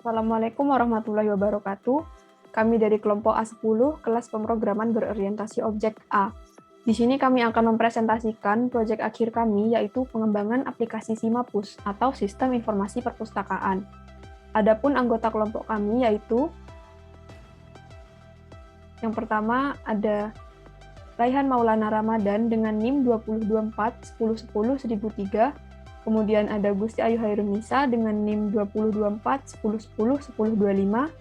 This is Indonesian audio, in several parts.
Assalamualaikum warahmatullahi wabarakatuh. Kami dari kelompok A10, kelas pemrograman berorientasi objek A. Di sini kami akan mempresentasikan proyek akhir kami, yaitu pengembangan aplikasi SIMAPUS atau Sistem Informasi Perpustakaan. Adapun anggota kelompok kami yaitu yang pertama ada Raihan Maulana Ramadan dengan NIM 2024 1010 1003. Kemudian ada Gusti Ayu Hairunisa dengan NIM 2024 1010 1025.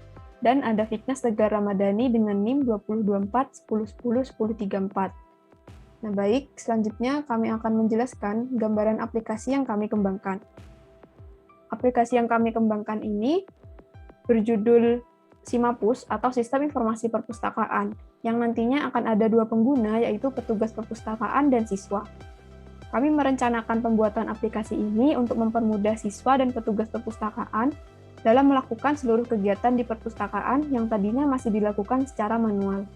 Dan ada Fiknas Tegar Ramadhani dengan NIM 2024 1010 1034. Nah baik, selanjutnya kami akan menjelaskan gambaran aplikasi yang kami kembangkan. Aplikasi yang kami kembangkan ini berjudul SIMAPUS atau Sistem Informasi Perpustakaan, yang nantinya akan ada dua pengguna, yaitu petugas perpustakaan dan siswa. Kami merencanakan pembuatan aplikasi ini untuk mempermudah siswa dan petugas perpustakaan dalam melakukan seluruh kegiatan di perpustakaan yang tadinya masih dilakukan secara manual.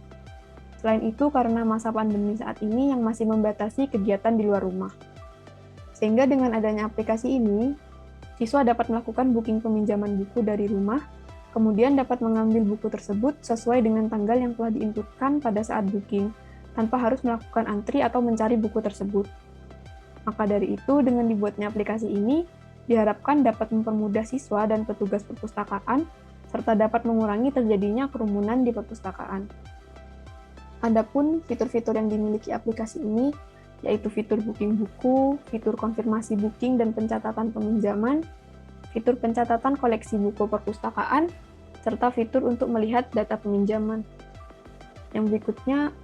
Selain itu, karena masa pandemi saat ini yang masih membatasi kegiatan di luar rumah. Sehingga dengan adanya aplikasi ini, siswa dapat melakukan booking peminjaman buku dari rumah, kemudian dapat mengambil buku tersebut sesuai dengan tanggal yang telah diinputkan pada saat booking, tanpa harus melakukan antri atau mencari buku tersebut. Maka dari itu, dengan dibuatnya aplikasi ini, diharapkan dapat mempermudah siswa dan petugas perpustakaan, serta dapat mengurangi terjadinya kerumunan di perpustakaan. Adapun fitur-fitur yang dimiliki aplikasi ini, yaitu fitur booking buku, fitur konfirmasi booking dan pencatatan peminjaman, fitur pencatatan koleksi buku perpustakaan, serta fitur untuk melihat data peminjaman. Yang berikutnya,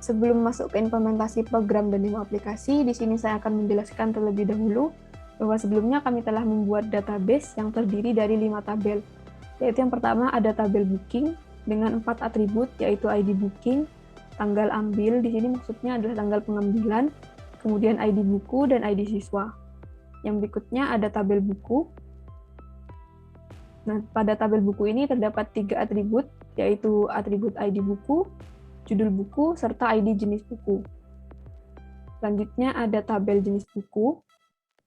sebelum masuk ke implementasi program dan demo aplikasi, di sini saya akan menjelaskan terlebih dahulu bahwa sebelumnya kami telah membuat database yang terdiri dari 5 tabel, yaitu yang pertama ada tabel booking dengan 4 atribut, yaitu ID booking, tanggal ambil, di sini maksudnya adalah tanggal pengambilan, kemudian ID buku dan ID siswa. Yang berikutnya ada tabel buku. Nah, pada tabel buku ini terdapat 3 atribut, yaitu atribut ID buku, judul buku, serta ID jenis buku. Selanjutnya ada tabel jenis buku.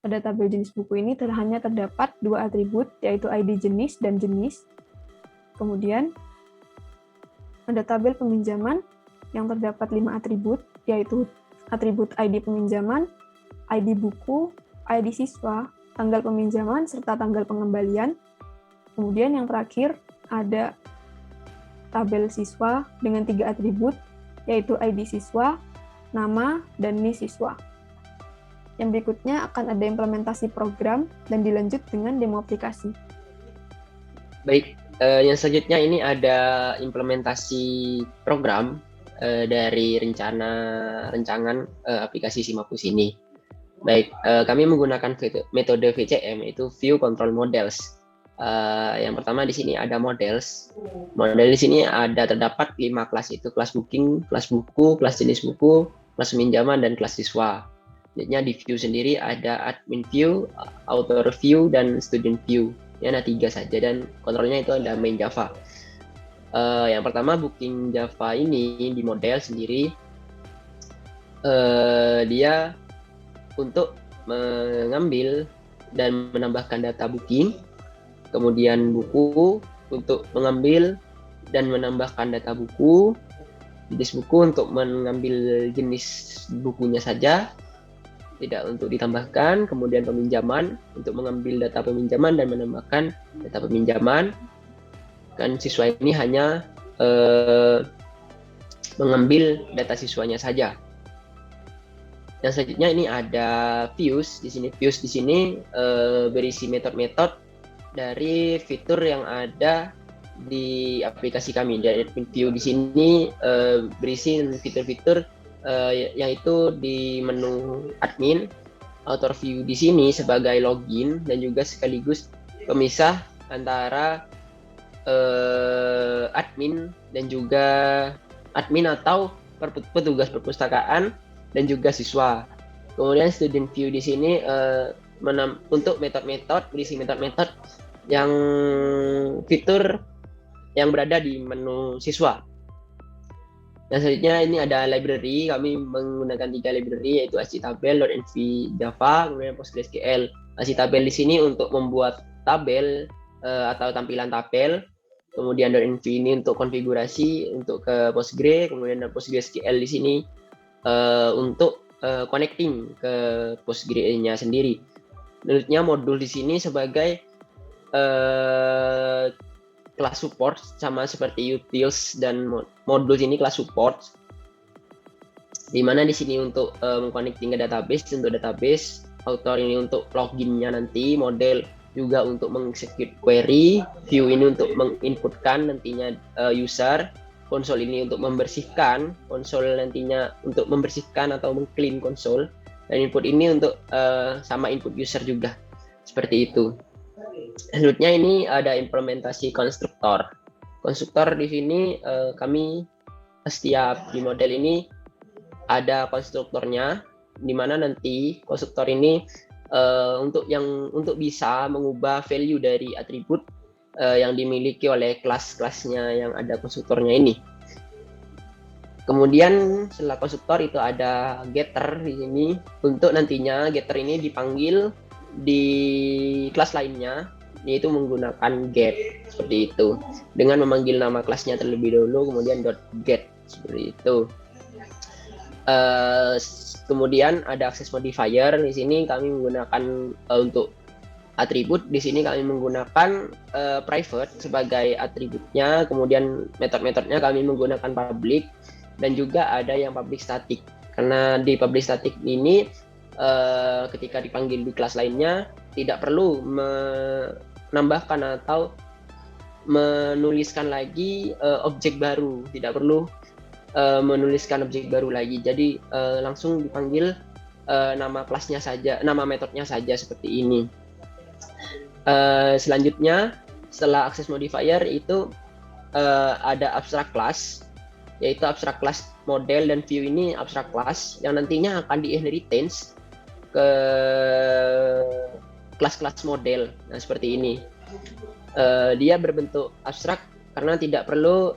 Pada tabel jenis buku ini hanya terdapat 2 atribut, yaitu ID jenis dan jenis. Kemudian ada tabel peminjaman yang terdapat 5 atribut, yaitu atribut ID peminjaman, ID buku, ID siswa, tanggal peminjaman, serta tanggal pengembalian. Kemudian yang terakhir ada tabel siswa dengan 3 atribut, yaitu ID siswa, nama, dan NIM siswa. Yang berikutnya akan ada implementasi program dan dilanjut dengan demo aplikasi. Baik, yang selanjutnya ini ada implementasi program dari rancangan aplikasi SIMAPUS ini. Baik, kami menggunakan metode VCM, yaitu View Control Models. Yang pertama di sini ada models. Model di sini terdapat 5 kelas, itu kelas booking, kelas buku, kelas jenis buku, kelas peminjaman, dan kelas siswa. Selanjutnya di view sendiri ada admin view, author view, dan student view. Ini ada 3 saja dan kontrolnya itu ada main Java. Yang pertama booking Java ini di model sendiri dia untuk mengambil dan menambahkan data booking, kemudian buku untuk mengambil dan menambahkan data buku, jenis buku untuk mengambil jenis bukunya saja, tidak untuk ditambahkan, kemudian peminjaman untuk mengambil data peminjaman dan menambahkan data peminjaman. Kan siswa ini hanya mengambil data siswanya saja. Yang selanjutnya ini ada views. Di sini views di sini berisi metode-metode dari fitur yang ada di aplikasi kami. Dari admin view di sini berisi fitur-fitur yaitu di menu admin, author view di sini sebagai login dan juga sekaligus pemisah antara admin dan juga admin atau petugas perpustakaan dan juga siswa. Kemudian student view di sini untuk metode-metode, berisi metode-metode yang fitur yang berada di menu siswa. Dan selanjutnya ini ada library, kami menggunakan 3 library, yaitu ASCII-Tabel, LoadNV Java, kemudian PostgreSQL. ASCII-Tabel di sini untuk membuat tabel atau tampilan tabel. Kemudian .env ini untuk konfigurasi untuk ke Postgre, kemudian PostgreSQL di sini untuk connecting ke Postgre-nya sendiri. Menurutnya modul di sini sebagai kelas support, sama seperti utils dan modul ini kelas support, di mana di sini untuk connecting ke database, untuk database, author ini untuk loginnya nanti, model juga untuk mengexecute query, view ini untuk menginputkan nantinya user, konsol ini untuk membersihkan, konsol nantinya untuk membersihkan atau mengclean konsol, dan input ini untuk sama input user juga, seperti itu. Selanjutnya ini ada implementasi konstruktor. Konstruktor di sini kami setiap di model ini ada konstruktornya, di mana nanti konstruktor ini untuk bisa mengubah value dari atribut yang dimiliki oleh kelas-kelasnya yang ada konstruktornya ini. Kemudian setelah konstruktor itu ada getter di sini, untuk nantinya getter ini dipanggil di kelas lainnya, yaitu menggunakan get, seperti itu, dengan memanggil nama kelasnya terlebih dahulu, kemudian .get, seperti itu. Kemudian ada access modifier. Di sini kami menggunakan untuk atribut, di sini kami menggunakan private sebagai atributnya, kemudian metode-metodenya kami menggunakan public, dan juga ada yang public static. Karena di public static ini ketika dipanggil di kelas lainnya tidak perlu menambahkan atau menuliskan lagi objek baru, tidak perlu menuliskan objek baru lagi, jadi langsung dipanggil nama kelasnya saja, nama metodenya saja, seperti ini. Selanjutnya setelah access modifier itu ada abstract class, yaitu abstract class model dan view ini abstract class yang nantinya akan di-inheritance ke kelas-kelas model. Nah, seperti ini. Dia berbentuk abstrak karena tidak perlu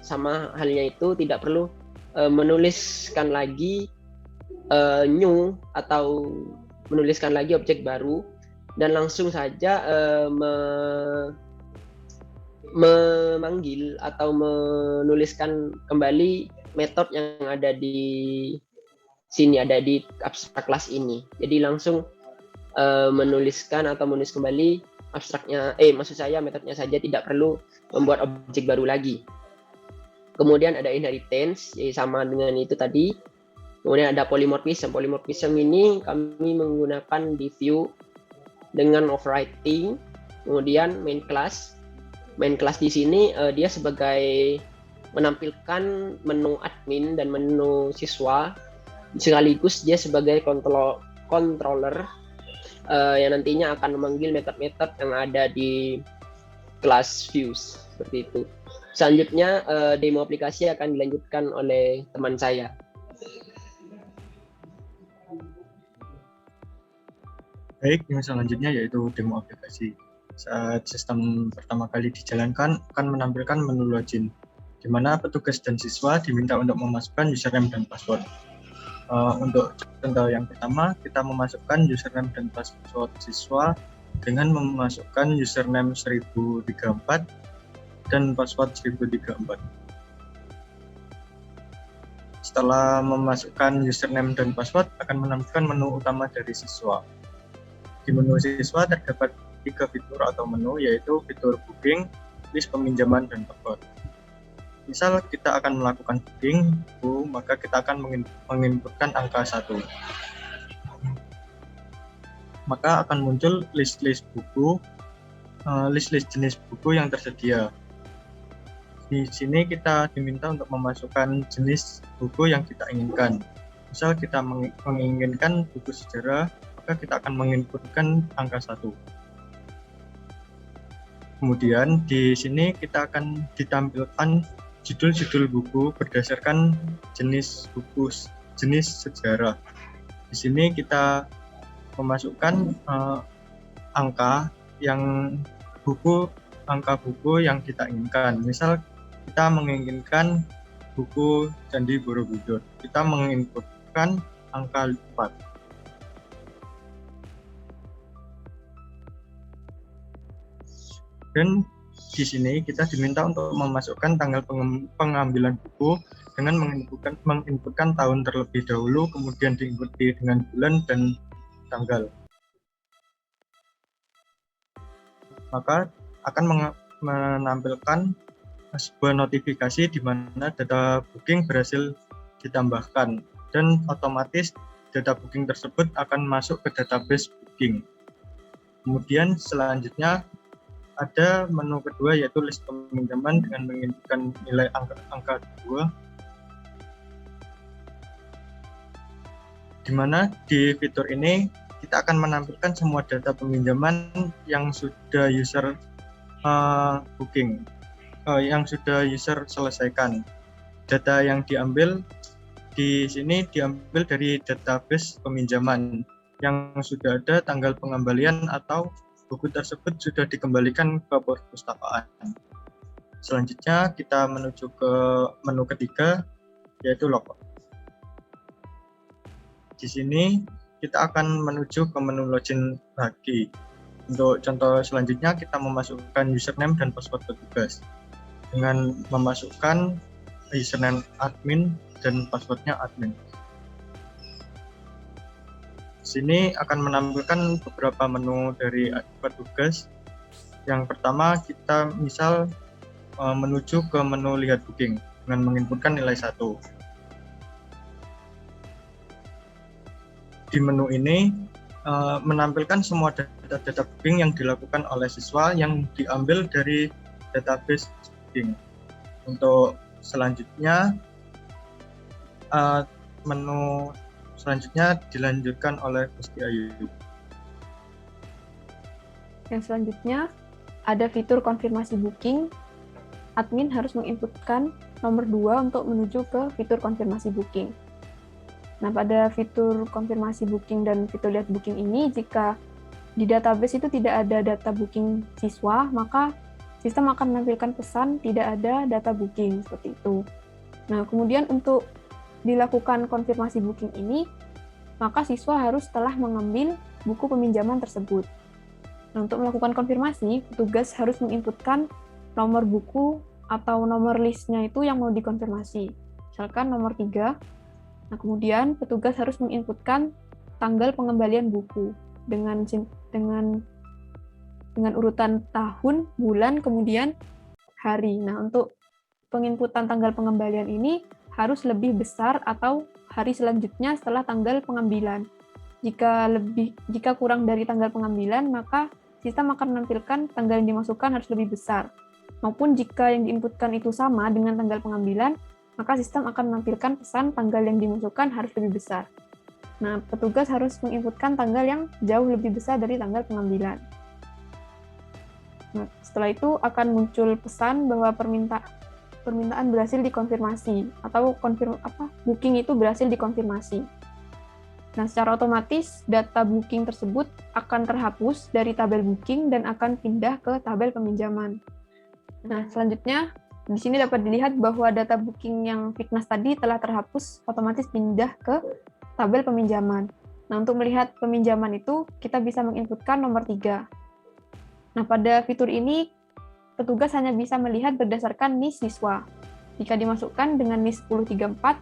sama halnya itu tidak perlu menuliskan lagi new atau menuliskan lagi objek baru, dan langsung saja memanggil atau menuliskan kembali metode yang ada di sini, ada di abstrak kelas ini. Jadi langsung menuliskan atau menulis kembali abstraknya, maksud saya metodenya saja, tidak perlu membuat objek baru lagi. Kemudian ada inheritance, sama dengan itu tadi. Kemudian ada polymorphism. Polymorphism ini kami menggunakan di view dengan overwriting. Kemudian main class. Main class di sini dia sebagai menampilkan menu admin dan menu siswa, sekaligus dia sebagai controller yang nantinya akan memanggil metode-metode yang ada di kelas views, seperti itu. Selanjutnya demo aplikasi akan dilanjutkan oleh teman saya. Baik, yang selanjutnya yaitu demo aplikasi. Saat sistem pertama kali dijalankan akan menampilkan menu login, di mana petugas dan siswa diminta untuk memasukkan username dan password. Untuk contoh yang pertama, kita memasukkan username dan password siswa dengan memasukkan username 1034 dan password 1034. Setelah memasukkan username dan password, akan menampilkan menu utama dari siswa. Di menu siswa terdapat 3 fitur atau menu, yaitu fitur booking, list peminjaman, dan password. Misal kita akan melakukan booking, maka kita akan menginputkan angka 1. Maka akan muncul list-list buku, list-list jenis buku yang tersedia. Di sini kita diminta untuk memasukkan jenis buku yang kita inginkan. Misal kita menginginkan buku sejarah, maka kita akan menginputkan angka 1. Kemudian di sini kita akan ditampilkan judul-judul buku berdasarkan jenis buku, jenis sejarah. Di sini kita memasukkan angka buku yang kita inginkan. Misal kita menginginkan buku Candi Borobudur, kita menginputkan angka 4. Dan di sini kita diminta untuk memasukkan tanggal pengambilan buku dengan menginputkan tahun terlebih dahulu, kemudian diikuti dengan bulan dan tanggal. Maka akan menampilkan sebuah notifikasi di mana data booking berhasil ditambahkan, dan otomatis data booking tersebut akan masuk ke database booking. Kemudian selanjutnya ada menu kedua, yaitu list peminjaman dengan menginputkan nilai angka 2, di mana di fitur ini kita akan menampilkan semua data peminjaman yang sudah user booking, yang sudah user selesaikan. Data yang diambil di sini diambil dari database peminjaman yang sudah ada tanggal pengembalian atau buku tersebut sudah dikembalikan ke perpustakaan. Selanjutnya kita menuju ke menu ketiga, yaitu logout. Di sini kita akan menuju ke menu login lagi. Untuk contoh selanjutnya, kita memasukkan username dan password petugas dengan memasukkan username admin dan passwordnya admin. Di sini akan menampilkan beberapa menu dari petugas. Yang pertama, kita misal menuju ke menu lihat booking dengan menginputkan nilai 1. Di menu ini menampilkan semua data booking yang dilakukan oleh siswa yang diambil dari database booking. Untuk selanjutnya, menu selanjutnya dilanjutkan oleh Gusti Ayu. Yang selanjutnya ada fitur konfirmasi booking. Admin harus menginputkan nomor 2 untuk menuju ke fitur konfirmasi booking. Nah, pada fitur konfirmasi booking dan fitur lihat booking ini, jika di database itu tidak ada data booking siswa, maka sistem akan menampilkan pesan tidak ada data booking, seperti itu. Nah, kemudian untuk dilakukan konfirmasi booking ini, maka siswa harus telah mengambil buku peminjaman tersebut. Nah, untuk melakukan konfirmasi, petugas harus menginputkan nomor buku atau nomor listnya itu yang mau dikonfirmasi. Misalkan nomor 3. Nah, kemudian petugas harus menginputkan tanggal pengembalian buku dengan urutan tahun, bulan, kemudian hari. Nah, untuk penginputan tanggal pengembalian ini harus lebih besar atau hari selanjutnya setelah tanggal pengambilan. Jika kurang dari tanggal pengambilan, maka sistem akan menampilkan tanggal yang dimasukkan harus lebih besar. Maupun jika yang diinputkan itu sama dengan tanggal pengambilan, maka sistem akan menampilkan pesan tanggal yang dimasukkan harus lebih besar. Nah, petugas harus menginputkan tanggal yang jauh lebih besar dari tanggal pengambilan. Nah, setelah itu akan muncul pesan bahwa permintaan berhasil dikonfirmasi atau booking itu berhasil dikonfirmasi. Nah, secara otomatis data booking tersebut akan terhapus dari tabel booking dan akan pindah ke tabel peminjaman. Nah, selanjutnya di sini dapat dilihat bahwa data booking yang Fitnas tadi telah terhapus, otomatis pindah ke tabel peminjaman. Nah, untuk melihat peminjaman itu kita bisa menginputkan nomor 3. Nah, pada fitur ini petugas hanya bisa melihat berdasarkan NIS siswa. Jika dimasukkan dengan NIS 1034,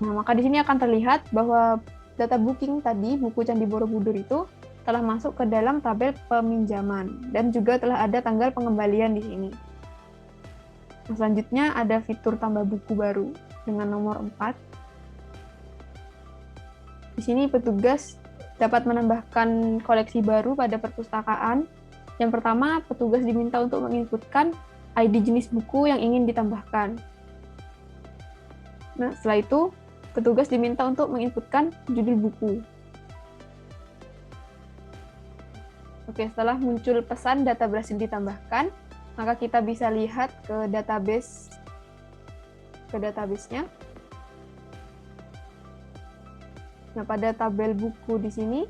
nah maka di sini akan terlihat bahwa data booking tadi, buku Candi Borobudur itu telah masuk ke dalam tabel peminjaman dan juga telah ada tanggal pengembalian di sini. Nah, selanjutnya ada fitur tambah buku baru dengan nomor 4. Di sini petugas dapat menambahkan koleksi baru pada perpustakaan. Yang pertama, petugas diminta untuk menginputkan ID jenis buku yang ingin ditambahkan. Nah, setelah itu, petugas diminta untuk menginputkan judul buku. Oke, setelah muncul pesan data berhasil ditambahkan, maka kita bisa lihat ke database-nya. Nah, pada tabel buku di sini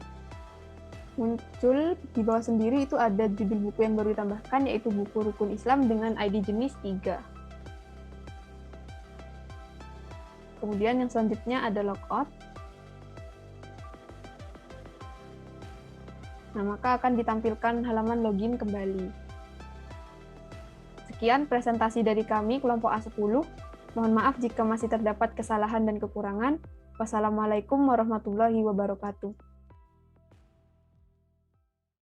muncul di bawah sendiri itu ada judul buku yang baru ditambahkan, yaitu buku Rukun Islam dengan ID jenis 3. Kemudian yang selanjutnya ada logout. Nah, maka akan ditampilkan halaman login kembali. Sekian presentasi dari kami, kelompok A10. Mohon maaf jika masih terdapat kesalahan dan kekurangan. Wassalamualaikum warahmatullahi wabarakatuh.